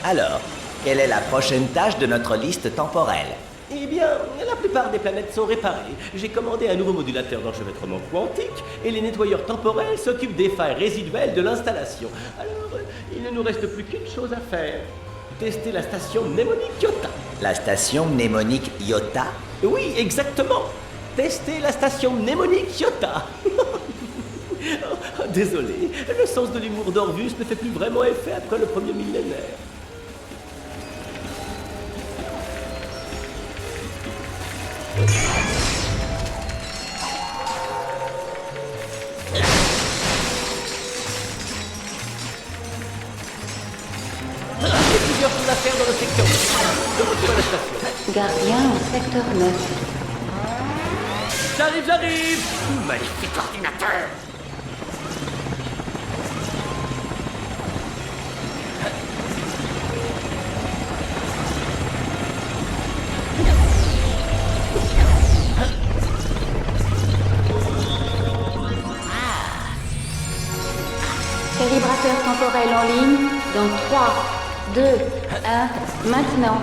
Alors, quelle est la prochaine tâche de notre liste temporelle? Eh bien, la plupart des planètes sont réparées. J'ai commandé un nouveau modulateur d'enchevêtrement quantique et les nettoyeurs temporels s'occupent des failles résiduelles de l'installation. Alors, il ne nous reste plus qu'une chose à faire. Tester la station mnémonique Iota. La station mnémonique Iota? Oui, exactement. Tester la station mnémonique Iota. Oh, désolé, le sens de l'humour d'Orvus ne fait plus vraiment effet après le premier millénaire. Il y a plusieurs choses à faire dans le secteur. De retour à la station. Gardien au secteur 9. J'arrive. Magnifique ordinateur. Calibrateur temporel en ligne dans 3, 2, 1, maintenant.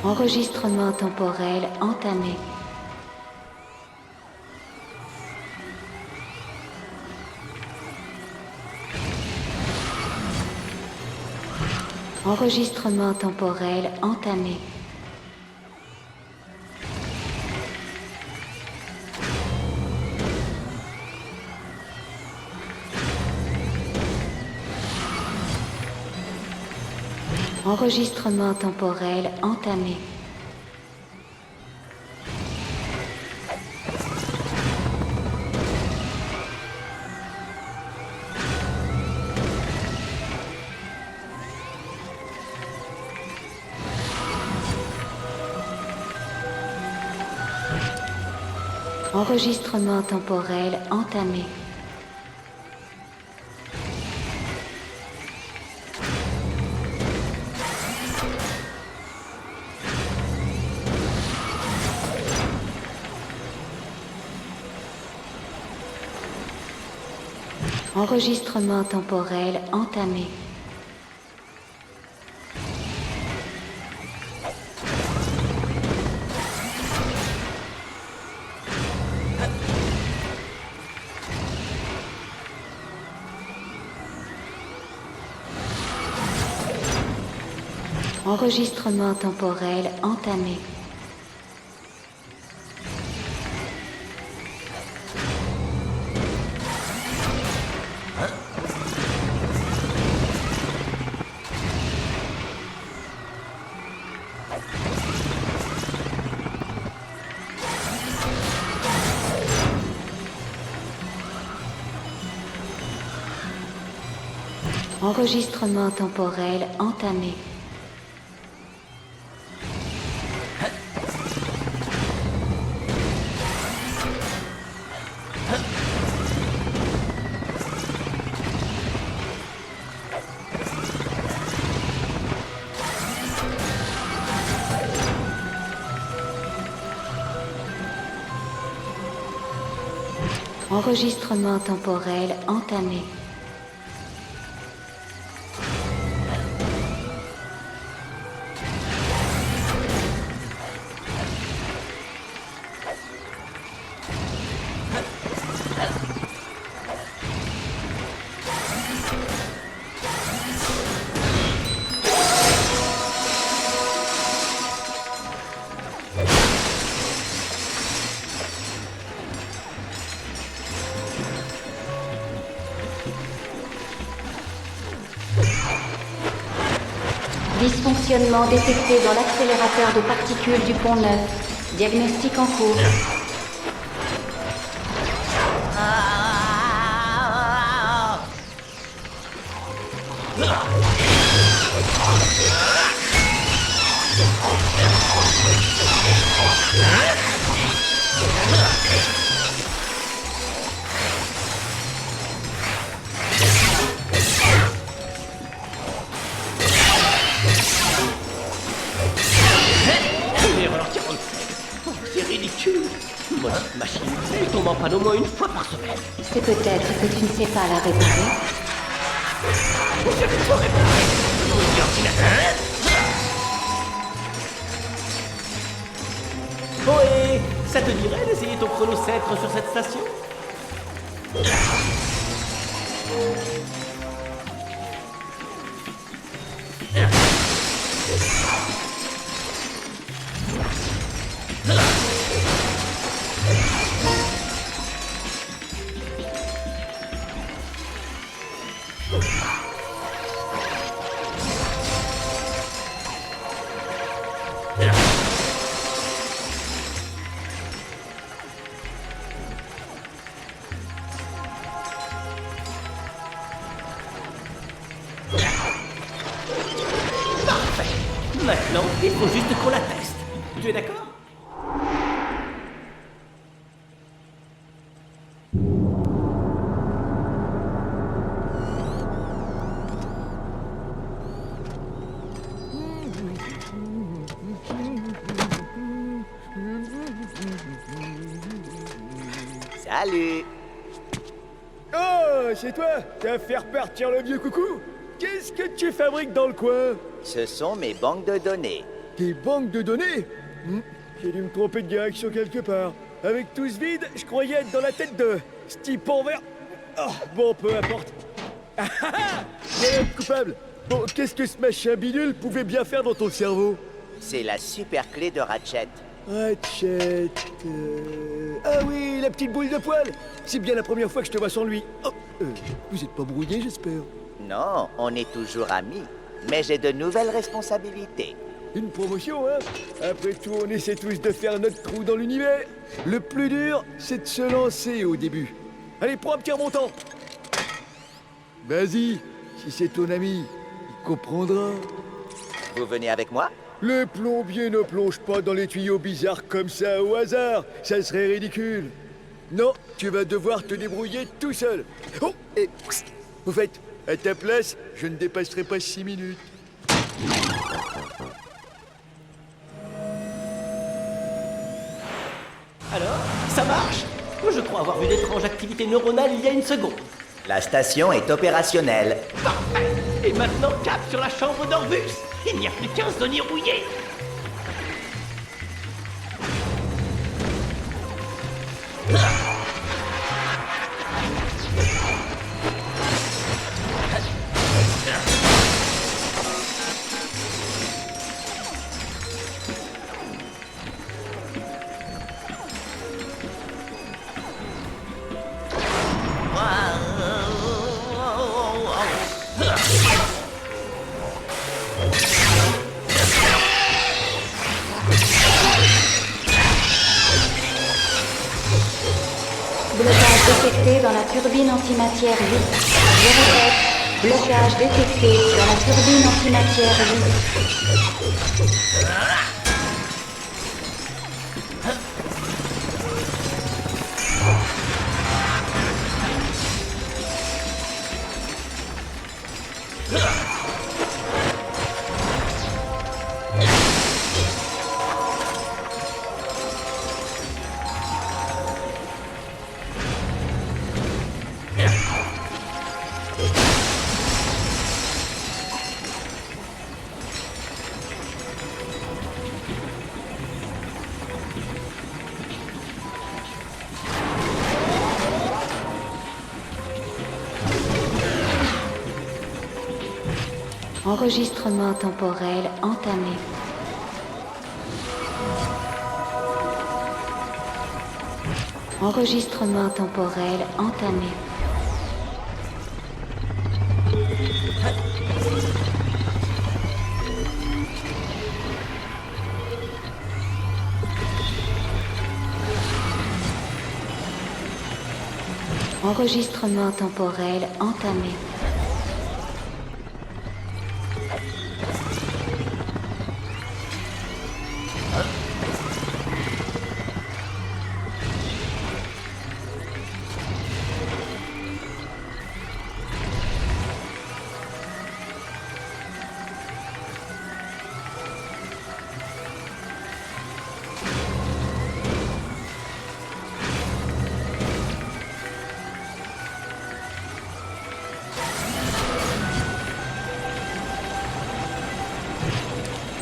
Enregistrement temporel entamé. Enregistrement temporel entamé. Enregistrement temporel entamé. Enregistrement temporel entamé. Enregistrement temporel entamé. Enregistrement temporel entamé. Enregistrement temporel entamé. Enregistrement temporel entamé. Dysfonctionnement détecté dans l'accélérateur de particules du pont Neuf. Diagnostic en cours. Erreur 47. Oh, c'est ridicule. Maudite machine, elle tombe en panne au moins une fois par semaine. C'est peut-être que tu ne sais pas la réparer. Je ne saurais pas. Maudit ordinateur. Ohé, ça te dirait d'essayer ton chronocentre sur cette station? Maintenant, il faut juste qu'on la teste. Tu es d'accord? Salut. Oh, c'est toi? T'as fait repartir le vieux coucou? Qu'est-ce que tu fabriques dans le coin? Ce sont mes banques de données. Des banques de données? J'ai dû me tromper de direction quelque part. Avec tout ce vide, je croyais être dans la tête de ce type en vert. Oh, bon, peu importe. Ah ah ah! Quel est le coupable? Bon, qu'est-ce que ce machin bidule pouvait bien faire dans ton cerveau? C'est la super clé de Ratchet. Ratchet... Ah oui, la petite boule de poil. C'est bien la première fois que je te vois sans lui. Oh, vous êtes pas brouillé, j'espère? Non, on est toujours amis. Mais j'ai de nouvelles responsabilités. Une promotion, hein? Après tout, on essaie tous de faire notre trou dans l'univers. Le plus dur, c'est de se lancer au début. Allez, prends un petit remontant. Vas-y, si c'est ton ami, il comprendra. Vous venez avec moi? Le plombier ne plonge pas dans les tuyaux bizarres comme ça au hasard. Ça serait ridicule. Non, tu vas devoir te débrouiller tout seul. Oh, et... Au fait, à ta place, je ne dépasserai pas 6 minutes. Alors, ça marche? Je crois avoir vu d'étranges activités neuronales il y a une seconde. La station est opérationnelle. Parfait. Et maintenant, cap sur la chambre d'Orbus. Il n'y a plus qu'un zone rouillé. Blocage détecté dans la turbine antimatière 8. Je répète, blocage détecté dans la turbine antimatière 8. Enregistrement temporel entamé. Enregistrement temporel entamé. Enregistrement temporel entamé.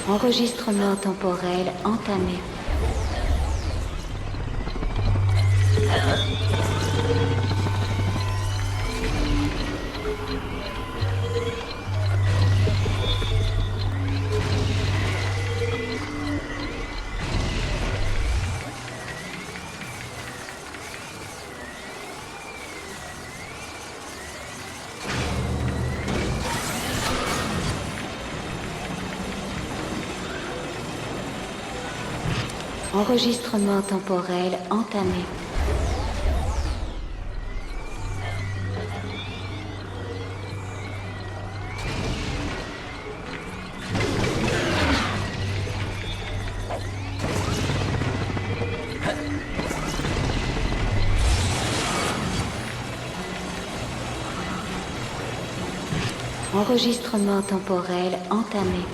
Enregistrement temporel entamé. Enregistrement temporel entamé. Enregistrement temporel entamé.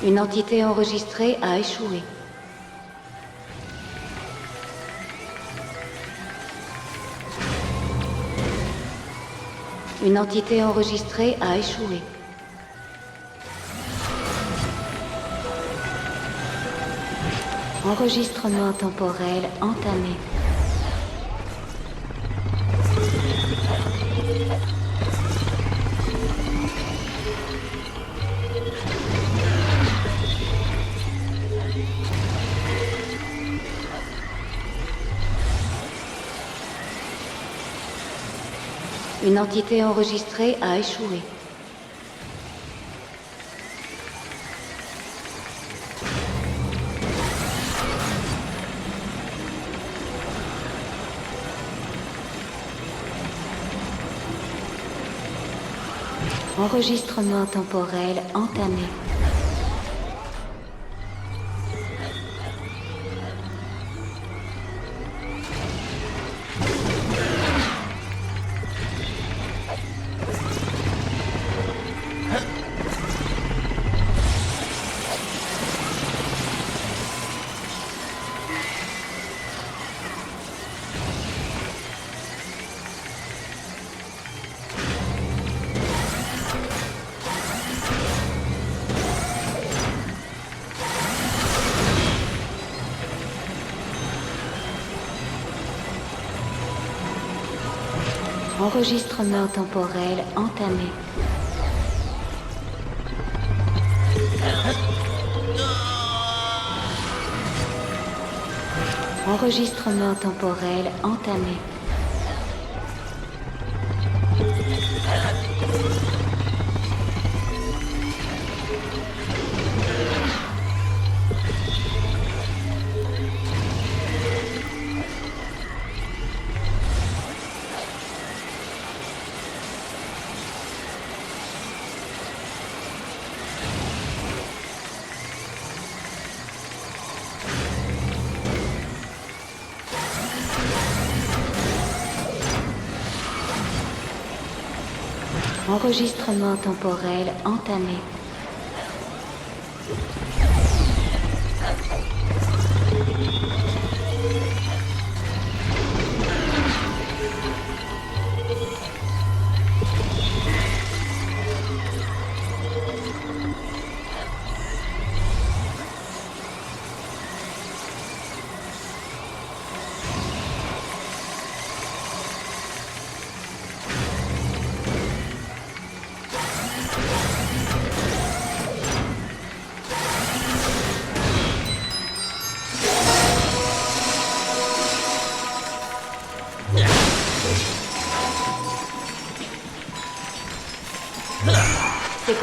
Une entité enregistrée a échoué. Une entité enregistrée a échoué. Enregistrement temporel entamé. Une entité enregistrée a échoué. Enregistrement temporel entamé. Enregistrement temporel entamé. Enregistrement temporel entamé. Enregistrement temporel entamé.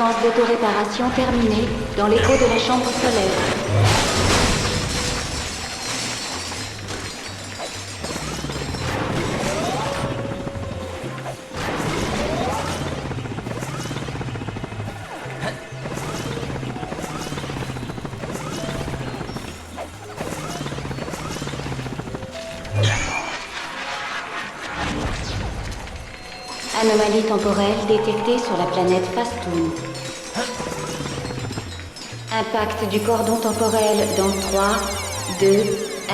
Séquence d'autoréparation terminée dans l'écho de la chambre solaire. Anomalie temporelle détectée sur la planète Fastoon. Impact du cordon temporel dans 3, 2, 1.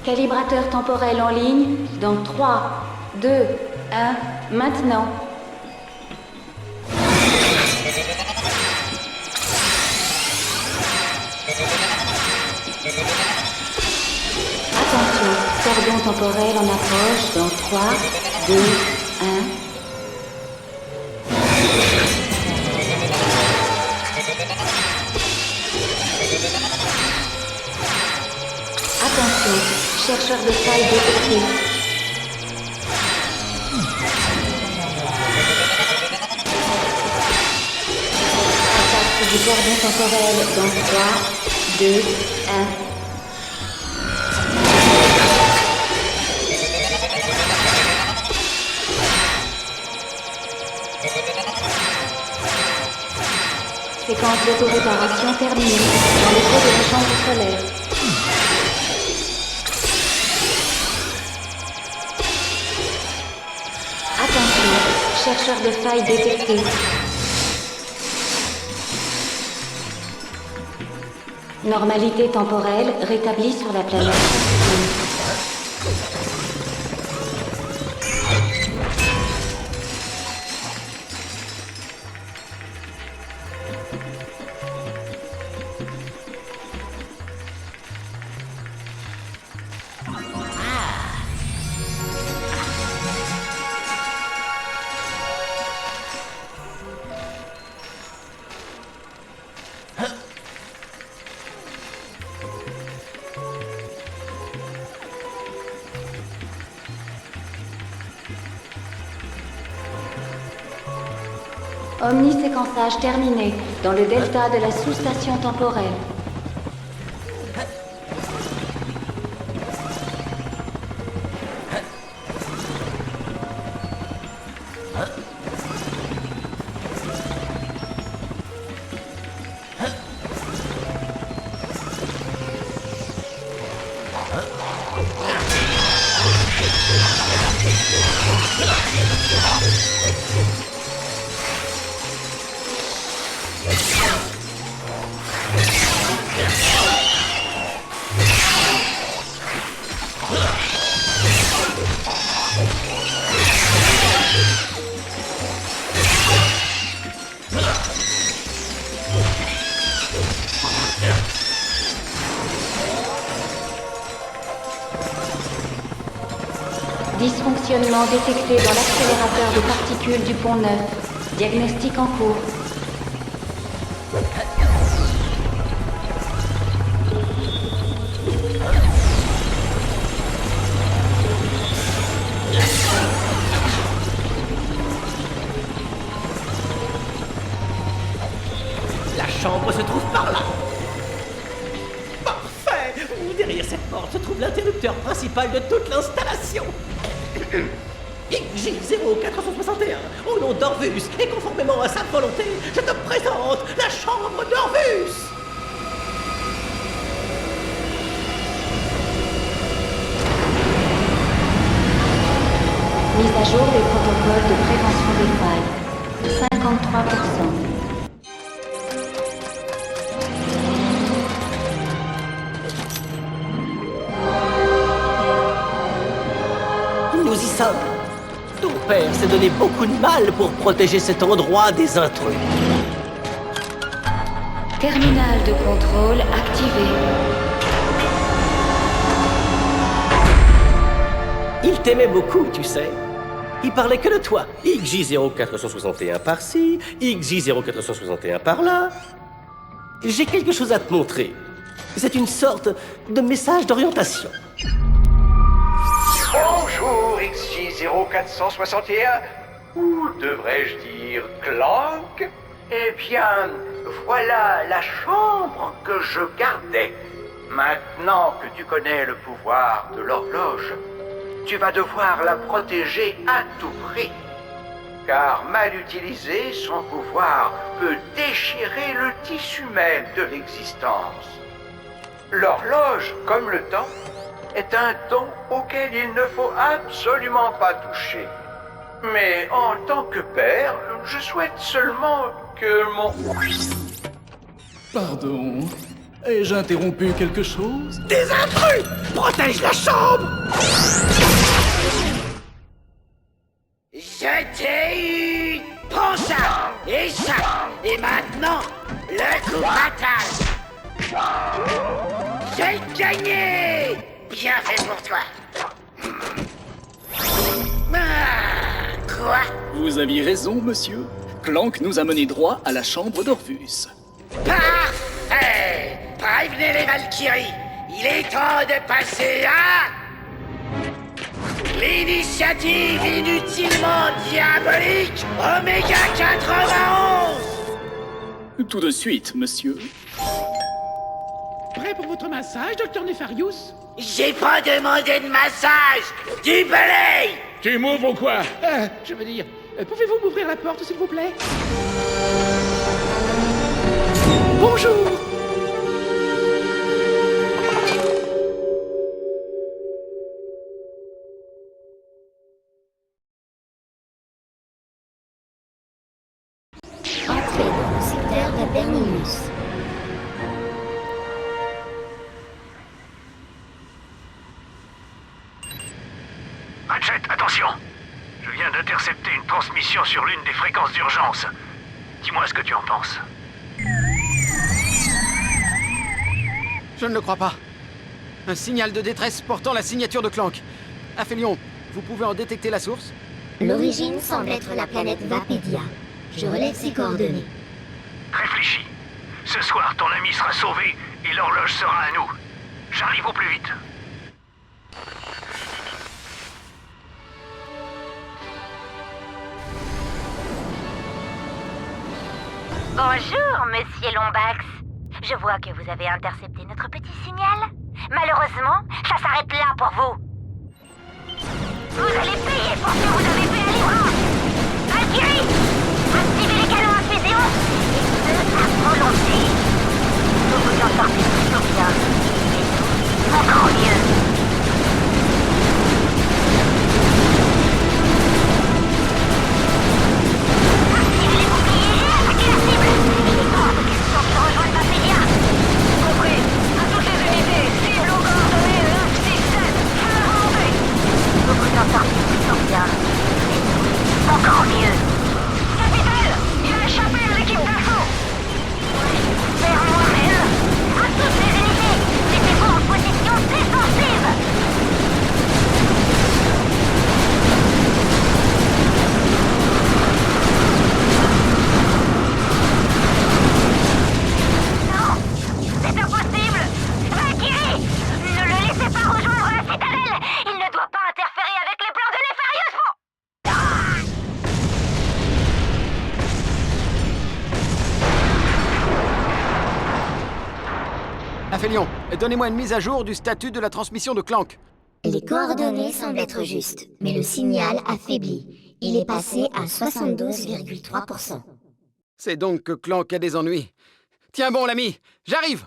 Calibrateur temporel en ligne dans 3, 2, 1. Maintenant. Attention, cordon temporel en approche dans 3, 2, 1. Attention, chercheur de faille détecté. Impact du cordon temporel dans 3, 2, 1. Séquence d'autoréparation terminée dans l'écho de la chambre solaire. Attention, chercheur de faille détecté. Normalité temporelle rétablie sur la planète. Omniséquençage terminé dans le delta de la sous-station temporelle. Dysfonctionnement détecté dans l'accélérateur de particules du pont Neuf. Diagnostic en cours. La chambre se trouve par là. Parfait. Derrière cette porte se trouve l'interrupteur principal de toute l'installation. J0461, au nom d'Orvus et conformément à sa volonté, je te présente la chambre d'Orvus. Mise à jour des protocoles de prévention des failles. 53%. Nous y sommes. Ton père s'est donné beaucoup de mal pour protéger cet endroit des intrus. Terminal de contrôle activé. Il t'aimait beaucoup, tu sais. Il parlait que de toi. XJ0461 par-ci, XJ0461 par-là. J'ai quelque chose à te montrer. C'est une sorte de message d'orientation. Bonjour XJ0461, ou devrais-je dire dire Clank? Eh bien, voilà la chambre que je gardais. Maintenant que tu connais le pouvoir de l'horloge, tu vas devoir la protéger à tout prix. Car mal utilisé, son pouvoir peut déchirer le tissu même de l'existence. L'horloge, comme le temps, est un don auquel il ne faut absolument pas toucher. Mais en tant que père, je souhaite seulement que mon... Pardon. Ai-je interrompu quelque chose? Des intrus! Protège la chambre! Je t'ai eu! Prends ça! Et ça! Et maintenant, le coup fatal! J'ai gagné! Bien fait pour toi! Ah, quoi? Vous aviez raison, monsieur. Clank nous a mené droit à la chambre d'Orvus. Parfait! Prévenez les Valkyries! Il est temps de passer à... l'initiative inutilement diabolique Oméga 91! Tout de suite, monsieur. Prêt pour votre massage, docteur Nefarius? J'ai pas demandé de massage! Du balai! Tu m'ouvres ou quoi? Je veux dire, pouvez-vous m'ouvrir la porte, s'il vous plaît? Bonjour! Entrez dans le secteur de Terminus. Ratchet, attention! Je viens d'intercepter une transmission sur l'une des fréquences d'urgence. Dis-moi ce que tu en penses. Je ne le crois pas. Un signal de détresse portant la signature de Clank. Aphelion, vous pouvez en détecter la source? L'origine semble être la planète Vapédia. Je relève ses coordonnées. Réfléchis. Ce soir, ton ami sera sauvé et l'horloge sera à nous. J'arrive au plus vite. Bonjour, monsieur Lombax. Je vois que vous avez intercepté notre petit signal. Malheureusement, ça s'arrête là pour vous. Vous allez payer pour ce que vous avez fait à l'Iran. Valkyrie, activez les canons à fusion et à volonté. Vous vous en sortez plutôt bien. Et nous, encore mieux. Activez les boucliers et attaquez la cible. Il est hors de question qu'ils rejoignent Vapédia. Compris. À toutes les unités, cible aux coordonnées 9, 6, 7. Feu à volonté. Vous vous en sortez plutôt bien. Et nous, encore mieux. Capitaine, il a échappé à l'équipe d'assaut. Vers moi-même. À toutes les unités, mettez-vous en position défensive. Non, c'est impossible. Valkyrie, ne le laissez pas rejoindre la citadelle. Il ne doit pas interférer avec les plans de Nefarius. Aphelion, donnez-moi une mise à jour du statut de la transmission de Clank. Les coordonnées semblent être justes, mais le signal affaibli. Il est passé à 72,3%. C'est donc que Clank a des ennuis. Tiens bon, l'ami, j'arrive!